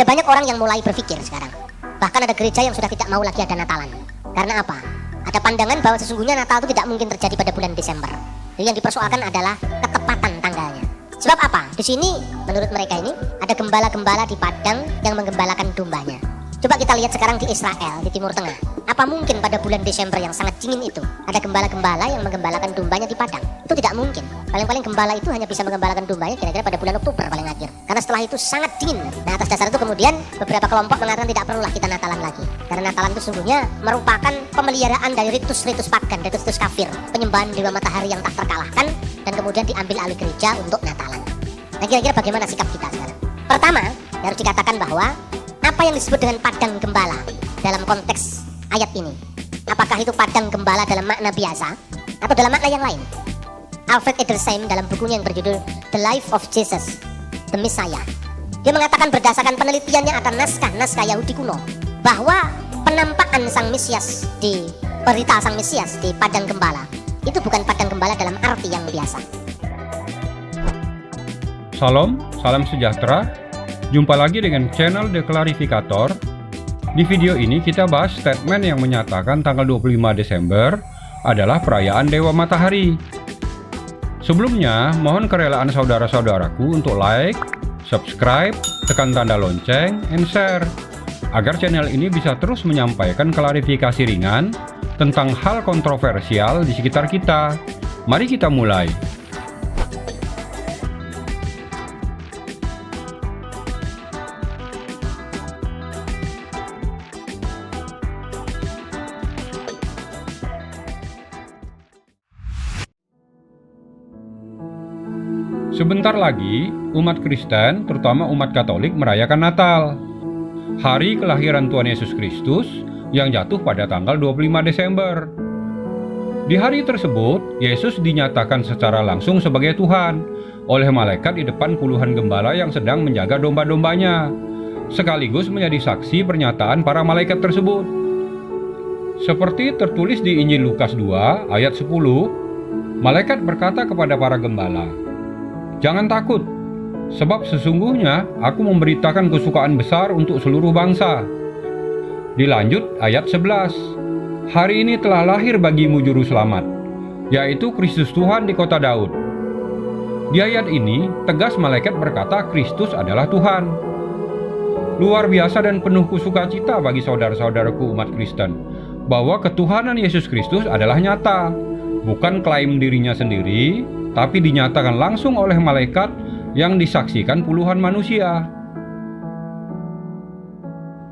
Ada banyak orang yang mulai berpikir sekarang, bahkan ada gereja yang sudah tidak mau lagi ada Natalan. Karena apa? Ada pandangan bahwa sesungguhnya Natal itu tidak mungkin terjadi pada bulan Desember. Jadi yang dipersoalkan adalah ketepatan tanggalnya. Sebab apa? Di sini menurut mereka ini ada gembala-gembala di padang yang menggembalakan dombanya. Coba kita lihat sekarang di Israel, di Timur Tengah. Apa mungkin pada bulan Desember yang sangat dingin itu ada gembala-gembala yang menggembalakan dombanya di padang? Itu tidak mungkin. Paling-paling gembala itu hanya bisa menggembalakan dombanya kira-kira pada bulan Oktober paling akhir. Karena setelah itu sangat dingin. Nah, atas dasar itu kemudian beberapa kelompok mengatakan tidak perlulah kita Natalan lagi. Karena Natalan itu sesungguhnya merupakan pemeliharaan dari ritus-ritus pagan, ritus-ritus kafir, penyembahan dewa matahari yang tak terkalahkan, dan kemudian diambil alih gereja untuk Natalan. Nah, kira-kira bagaimana sikap kita sekarang? Pertama, harus dikatakan bahwa apa yang disebut dengan padang gembala dalam konteks ayat ini? Apakah itu padang gembala dalam makna biasa atau dalam makna yang lain? Alfred Edersheim dalam bukunya yang berjudul The Life of Jesus, The Messiah, dia mengatakan berdasarkan penelitiannya atas naskah-naskah Yahudi kuno bahwa penampakan Sang Mesias di berita Sang Mesias di padang gembala itu bukan padang gembala dalam arti yang biasa. Salam sejahtera. Jumpa lagi dengan channel The Clarifikator. Di video ini kita bahas statement yang menyatakan tanggal 25 Desember adalah perayaan Dewa Matahari. Sebelumnya, mohon kerelaan saudara-saudaraku untuk like, subscribe, tekan tanda lonceng, and share, agar channel ini bisa terus menyampaikan klarifikasi ringan tentang hal kontroversial di sekitar kita. Mari kita mulai. Sebentar lagi, umat Kristen, terutama umat Katolik, merayakan Natal. Hari kelahiran Tuhan Yesus Kristus yang jatuh pada tanggal 25 Desember. Di hari tersebut, Yesus dinyatakan secara langsung sebagai Tuhan oleh malaikat di depan puluhan gembala yang sedang menjaga domba-dombanya, sekaligus menjadi saksi pernyataan para malaikat tersebut. Seperti tertulis di Injil Lukas 2 ayat 10, malaikat berkata kepada para gembala, "Jangan takut, sebab sesungguhnya aku memberitakan kesukaan besar untuk seluruh bangsa." Dilanjut ayat 11, "Hari ini telah lahir bagimu juru selamat, yaitu Kristus Tuhan di kota Daud." Di ayat ini, tegas malaikat berkata Kristus adalah Tuhan. Luar biasa dan penuh sukacita bagi saudara-saudaraku umat Kristen, bahwa ketuhanan Yesus Kristus adalah nyata, bukan klaim dirinya sendiri, tapi dinyatakan langsung oleh malaikat yang disaksikan puluhan manusia.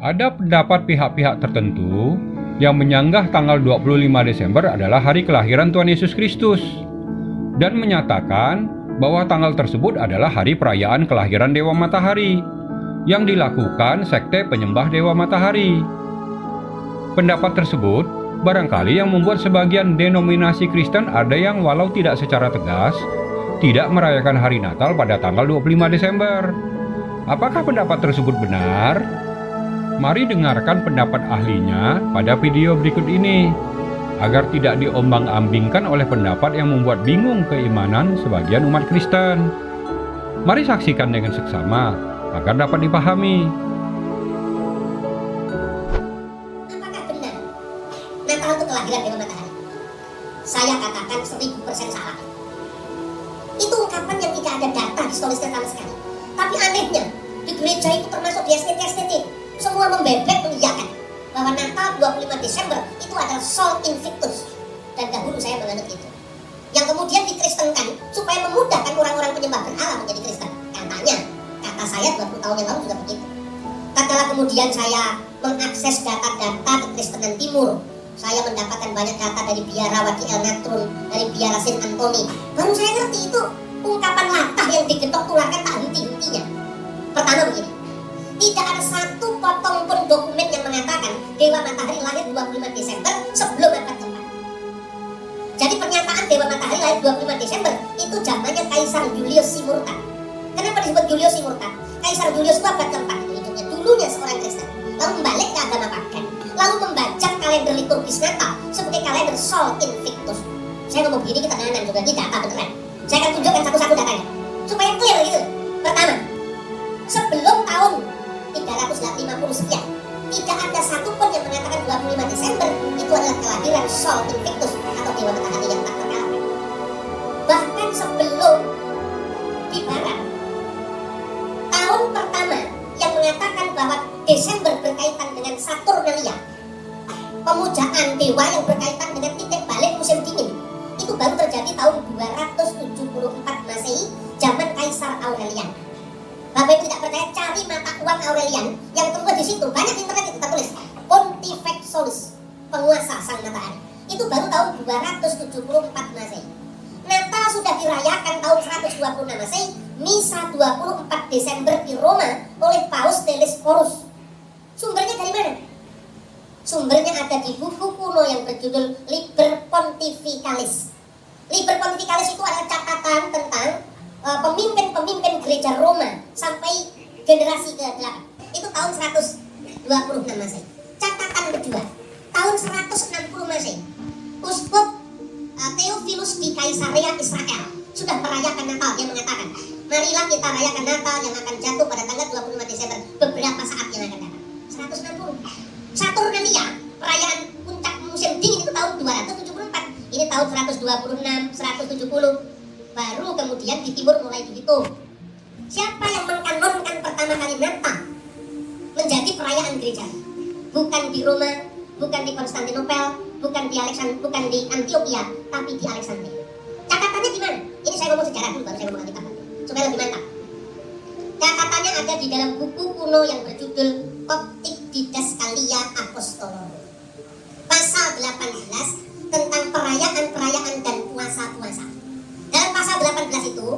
Ada pendapat pihak-pihak tertentu yang menyanggah tanggal 25 Desember adalah hari kelahiran Tuhan Yesus Kristus dan menyatakan bahwa tanggal tersebut adalah hari perayaan kelahiran Dewa Matahari yang dilakukan sekte penyembah Dewa Matahari. Pendapat tersebut barangkali yang membuat sebagian denominasi Kristen ada yang walau tidak secara tegas tidak merayakan hari Natal pada tanggal 25 Desember. Apakah pendapat tersebut benar? Mari dengarkan pendapat ahlinya pada video berikut ini, agar tidak diombang-ambingkan oleh pendapat yang membuat bingung keimanan sebagian umat Kristen. Mari saksikan dengan seksama, agar dapat dipahami. Natal itu kelahiran Dewa Matahari? Saya katakan 1000% salah. Itu ungkapan yang tidak ada data historisnya sama sekali. Tapi anehnya, di gereja itu termasuk di STT, semua membebek mengiyakan bahwa Natal 25 Desember itu adalah Sol Invictus. Dan dahulu saya menganut itu. Yang kemudian dikristenkan supaya memudahkan orang-orang penyembah berhala menjadi Kristen. Katanya, kata saya 20 tahun yang lalu juga begitu. Tatkala kemudian saya mengakses data-data kekristenan Timur, saya mendapatkan banyak data dari biara Wadi El Natrun, dari biara Saint Anthony. Baru saya ngerti itu ungkapan latah yang digetok tularkan tak henti-hentinya. Pertama begini, tidak ada satu potong pun dokumen yang mengatakan Dewa Matahari lahir 25 Desember sebelum abad keempat. Jadi pernyataan Dewa Matahari lahir 25 Desember itu zamannya Kaisar Julius Simurta. Kenapa disebut Julius Simurta? Kaisar Julius itu abad keempat itu hidupnya, dulunya seorang Kristen, lalu membalik ke agama pagan, lalu membajak kalender liturgis Natal sebagai kalender Sol Invictus. Saya ngomong begini kita kanan juga di data beneran. Saya akan tunjukkan satu-satu datanya supaya clear gitu. Pertama, sebelum tahun 300 250 sekian. Tidak ada satupun yang mengatakan 25 Desember itu adalah kelahiran Sol Invictus atau Dewa Matahari yang tak terkalahkan. Bahkan sebelum di Barat, tahun pertama yang mengatakan bahwa Desember berkaitan dengan Saturnalia, pemujaan dewa yang berkaitan dengan titik balik musim dingin, itu baru terjadi tahun 274 Masehi, zaman Kaisar Aurelian. Bapak Ibu tidak percaya, cari mata uang Aurelian yang tertulis di situ, banyak di internet itu tertulis Pontifex Solus, penguasa sang matahari. Itu baru tahun 274 Masehi. Natal sudah dirayakan tahun 126 Masehi, Misa 24 Desember di Roma oleh Paus Telesphorus. Sumbernya dari mana? Sumbernya ada di buku kuno yang berjudul Liber Pontificalis. Liber Pontificalis itu adalah catatan tentang pemimpin-pemimpin gereja Roma sampai generasi ke-8. Itu tahun 126 Masehi. Catatan kedua, tahun 160 Masehi, Uskup Theophilus di Kaisarea Israel sudah merayakan Natal. Dia mengatakan, marilah kita rayakan Natal yang akan jatuh pada tanggal 25 Desember beberapa saat yang akan datang. 160. Saturnalia, perayaan puncak musim dingin itu tahun 274. Ini tahun 126, 170. Baru kemudian di timur mulai dihitung. Siapa yang mengkanonkan pertama kali Natal menjadi perayaan gereja? Bukan di Roma, bukan di Konstantinopel, bukan di Antioquia, tapi di Alexandria. Catatannya di mana? Ini saya ngomong sejarah dulu, baru saya ngomong Alkitab, supaya lebih mantap. Catatannya ada di dalam buku kuno yang berjudul Coptic Didascalia Apostolorum. Pasal 18 tentang perayaan-perayaan dan puasa-puasa. Dalam pasal 18 itu,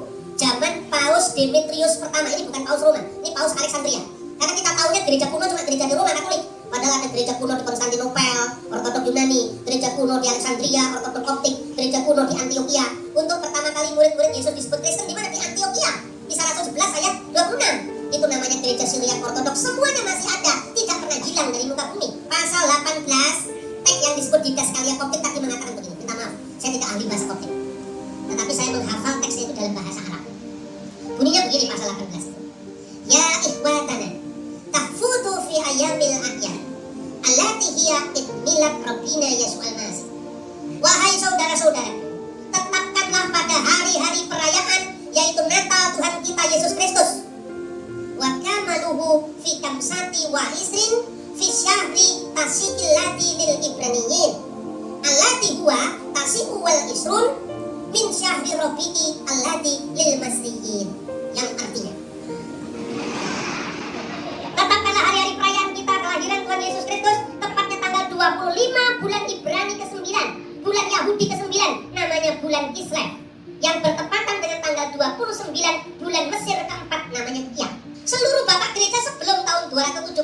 zaman Paus Demetrius pertama, ini bukan Paus Roma, ini Paus Alexandria. Karena kita tahunya gereja kuno cuma gereja di Roma Katolik. Padahal ada gereja kuno di Konstantinopel, Ortodok Yunani, gereja kuno di Alexandria, Ortodok Koptik, gereja kuno di Antioquia. Untuk pertama kali murid-murid Yesus disebut Kristen di mana? Di Antioquia. Kisah Rasul 11 ayat 26. Itu namanya gereja Syriak Ortodok. Semuanya masih ada, tidak pernah hilang dari muka bumi. Pasal 18, teks yang disebut Didascalia Koptik tadi mengatakan begini. Minta maaf, saya tidak ahli bahasa Koptik. Tetapi saya menghafal teksnya itu dalam bahasa Arab. Bunyinya begini pasal 18 itu. Ya ikhwatana, tahfudu fi ayamil ahyar allati hiya idmilad Rabbina Yesus al-Masih. Wahai saudara-saudara, tetapkanlah pada hari-hari perayaan, yaitu Natal Tuhan kita Yesus Kristus. Wa kamaluhu fi kamsati wa isrin fi syahri tasikil lati lil ibraniyin allati huwa tasiku wal isrun min syahri Rabi'i allati lil masriyin. Yang artinya, tetapkanlah hari-hari perayaan kita kelahiran Tuhan Yesus Kristus, tepatnya tanggal 25 bulan Ibrani ke-9, bulan Yahudi ke-9, namanya bulan Kislev, yang bertepatan dengan tanggal 29 bulan Mesir ke-4, namanya Kiyah. Seluruh bapak gereja sebelum tahun 274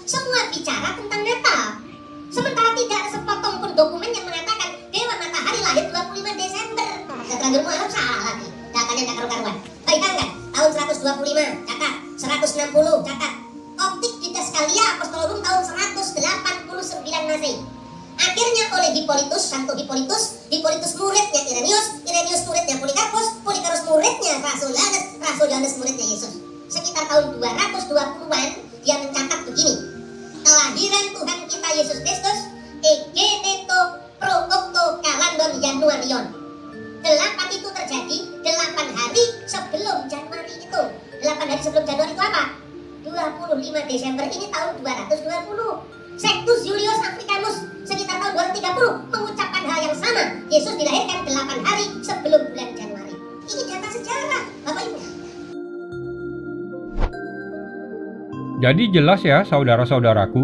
semua bicara tentang Natal. Sementara tidak ada sepotong pun dokumen yang mengatakan Dewa Matahari lahir 25 Desember. Terlanjur mualaf salah lagi, datanya tidak karu-karuan. Bayangkan, tahun 125 catat, 160 catat, Coptic Didascalia Apostolorum tahun 189 Masehi. Akhirnya oleh Hippolytus, Santo Hippolytus, Hippolytus muridnya Irenaeus, Irenaeus muridnya Polikarpus, Polikarpus muridnya Rasul Yohanes muridnya Yesus. Sekitar tahun 220-an dia mencatat begini. Kelahiran Tuhan kita Yesus Kristus egeneto pro octo kalandon Januarion. 8 itu terjadi 8 hari sebelum Januari itu. 8 hari sebelum Januari itu apa? 25 Desember, ini tahun 220. Sextus Julius Africanus sekitar tahun 230 mengucapkan hal yang sama. Yesus dilahirkan 8 hari sebelum bulan Januari. Ini data sejarah, Bapak Ibu. Jadi jelas ya saudara-saudaraku,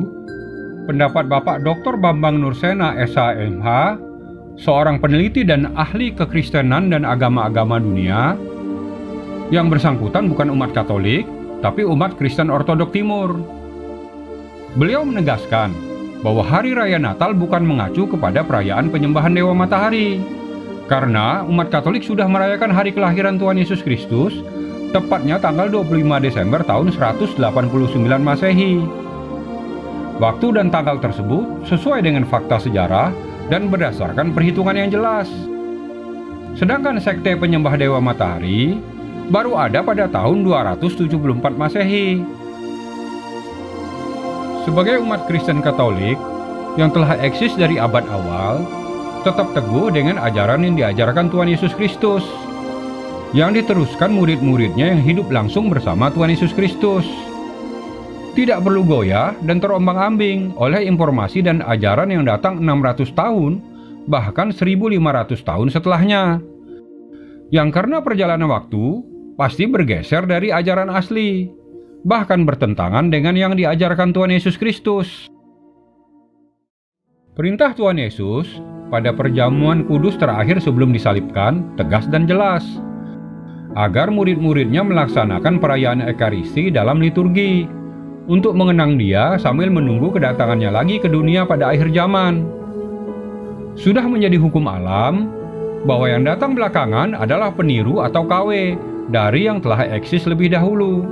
pendapat Bapak Dr. Bambang Nursena SHMH, seorang peneliti dan ahli kekristenan dan agama-agama dunia, yang bersangkutan bukan umat Katolik, tapi umat Kristen Ortodok Timur. Beliau menegaskan bahwa Hari Raya Natal bukan mengacu kepada perayaan penyembahan Dewa Matahari, karena umat Katolik sudah merayakan hari kelahiran Tuhan Yesus Kristus, tepatnya tanggal 25 Desember tahun 189 Masehi. Waktu dan tanggal tersebut sesuai dengan fakta sejarah dan berdasarkan perhitungan yang jelas. Sedangkan sekte penyembah Dewa Matahari baru ada pada tahun 274 Masehi. Sebagai umat Kristen Katolik yang telah eksis dari abad awal, tetap teguh dengan ajaran yang diajarkan Tuhan Yesus Kristus, yang diteruskan murid-muridnya yang hidup langsung bersama Tuhan Yesus Kristus. Tidak perlu goyah dan terombang-ambing oleh informasi dan ajaran yang datang 600 tahun, bahkan 1500 tahun setelahnya, yang karena perjalanan waktu pasti bergeser dari ajaran asli, bahkan bertentangan dengan yang diajarkan Tuhan Yesus Kristus. Perintah Tuhan Yesus pada perjamuan kudus terakhir sebelum disalibkan tegas dan jelas, agar murid-muridnya melaksanakan perayaan Ekaristi dalam liturgi, untuk mengenang Dia sambil menunggu kedatangannya lagi ke dunia pada akhir zaman. Sudah menjadi hukum alam bahwa yang datang belakangan adalah peniru atau KW dari yang telah eksis lebih dahulu.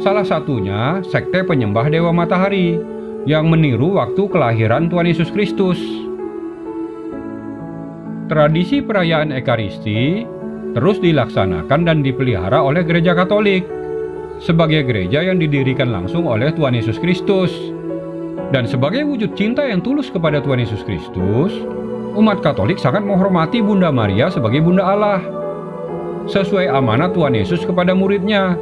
Salah satunya sekte penyembah Dewa Matahari yang meniru waktu kelahiran Tuhan Yesus Kristus. Tradisi perayaan Ekaristi terus dilaksanakan dan dipelihara oleh Gereja Katolik sebagai gereja yang didirikan langsung oleh Tuhan Yesus Kristus. Dan sebagai wujud cinta yang tulus kepada Tuhan Yesus Kristus, umat Katolik sangat menghormati Bunda Maria sebagai Bunda Allah, sesuai amanat Tuhan Yesus kepada muridnya,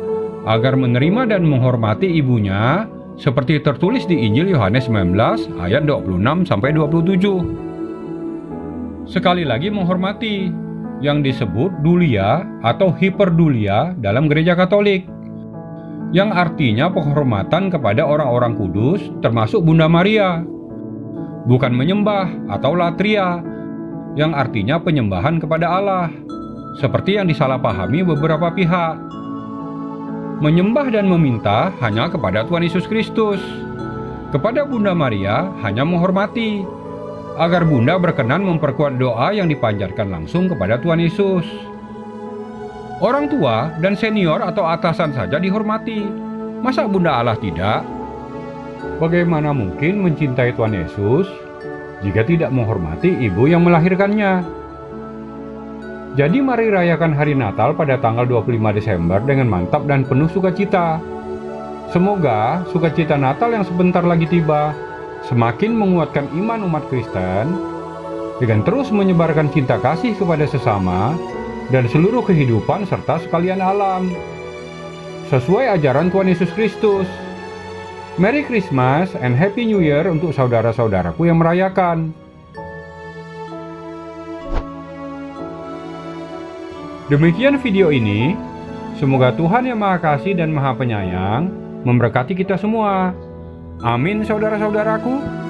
agar menerima dan menghormati ibunya seperti tertulis di Injil Yohanes 19 ayat 26-27. Sekali lagi menghormati, yang disebut dulia atau hiperdulia dalam Gereja Katolik, yang artinya penghormatan kepada orang-orang kudus termasuk Bunda Maria, bukan menyembah atau latria, yang artinya penyembahan kepada Allah, seperti yang disalahpahami beberapa pihak. Menyembah dan meminta hanya kepada Tuhan Yesus Kristus. Kepada Bunda Maria hanya menghormati, agar Bunda berkenan memperkuat doa yang dipanjatkan langsung kepada Tuhan Yesus. Orang tua dan senior atau atasan saja dihormati, masa Bunda Allah tidak? Bagaimana mungkin mencintai Tuhan Yesus jika tidak menghormati ibu yang melahirkannya? Jadi mari rayakan hari Natal pada tanggal 25 Desember dengan mantap dan penuh sukacita. Semoga sukacita Natal yang sebentar lagi tiba semakin menguatkan iman umat Kristen dengan terus menyebarkan cinta kasih kepada sesama dan seluruh kehidupan serta sekalian alam, sesuai ajaran Tuhan Yesus Kristus. Merry Christmas and Happy New Year untuk saudara-saudaraku yang merayakan. Demikian video ini, semoga Tuhan yang Maha Kasih dan Maha Penyayang memberkati kita semua. Amin saudara-saudaraku.